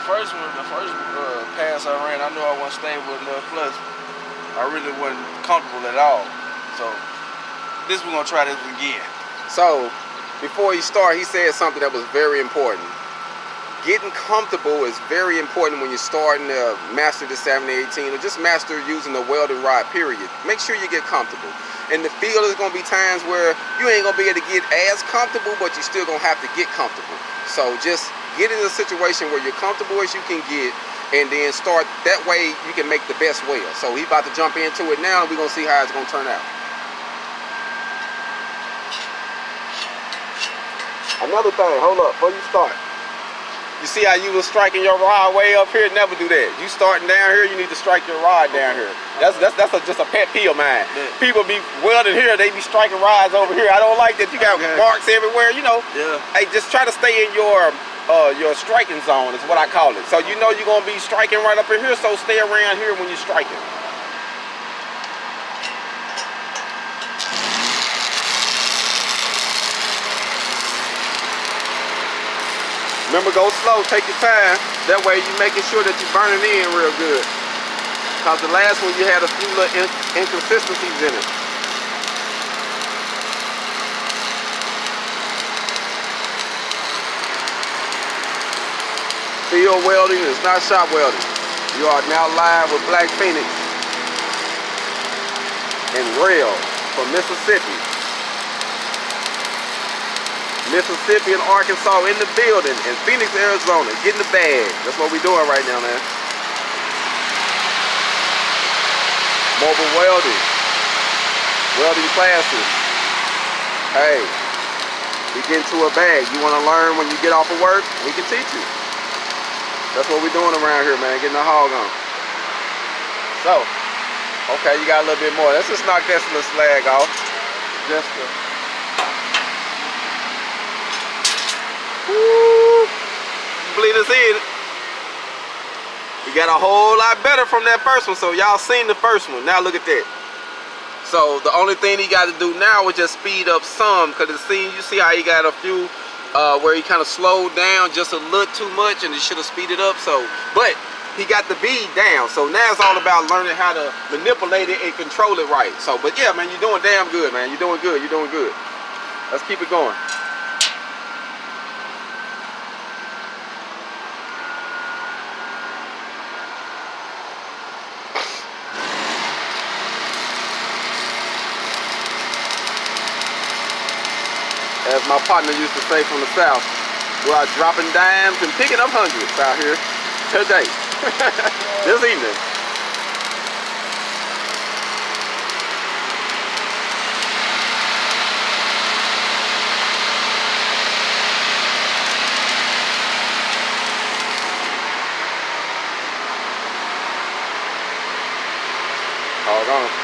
first pass I ran, I knew I wasn't stable enough. Plus, I really wasn't comfortable at all. So we're gonna try this again. So before he started, he said something that was very important. Getting comfortable is very important when you're starting to master the 7018 or just master using the welding rod, period. Make sure you get comfortable. In the field, there's gonna be times where you ain't gonna be able to get as comfortable, but you're still gonna have to get comfortable. So just get in a situation where you're comfortable as you can get, and then start. That way you can make the best weld. So he's about to jump into it now, and we're gonna see how it's gonna turn out. Another thing, hold up, before you start. You see how you was striking your rod way up here? Never do that. You starting down here, you need to strike your rod down here. That's just a pet peeve of mine. Yeah. People be welding here, they be striking rods over here. I don't like that. You got marks everywhere, you know. Yeah. Hey, just try to stay in your striking zone is what I call it. So you know you're gonna be striking right up in here, so stay around here when you're striking. Remember, go slow, take your time. That way you're making sure that you're burning in real good. Because the last one you had a few little inconsistencies in it. Field welding is not shop welding. You are now live with Black Phoenix and Rail from Mississippi. Mississippi and Arkansas in the building, and Phoenix, Arizona, getting the bag. That's what we're doing right now, man. Mobile welding classes. Hey, we get into a bag. You want to learn when you get off of work? We can teach you. That's what we're doing around here, man, getting the hog on. So, okay, you got a little bit more. Let's just knock that little slag off. Just to... Woo! Bleed us in. We got a whole lot better from that first one. So y'all seen the first one. Now look at that. So the only thing he got to do now is just speed up some, because you see how he got a few where he kind of slowed down just a little too much, and he should have speeded up. So, but he got the bead down. So now it's all about learning how to manipulate it and control it right. So, but yeah, man, you're doing damn good, man. You're doing good. You're doing good. Let's keep it going. As my partner used to say from the South, we are dropping dimes and picking up hundreds out here today, this evening. Hold on.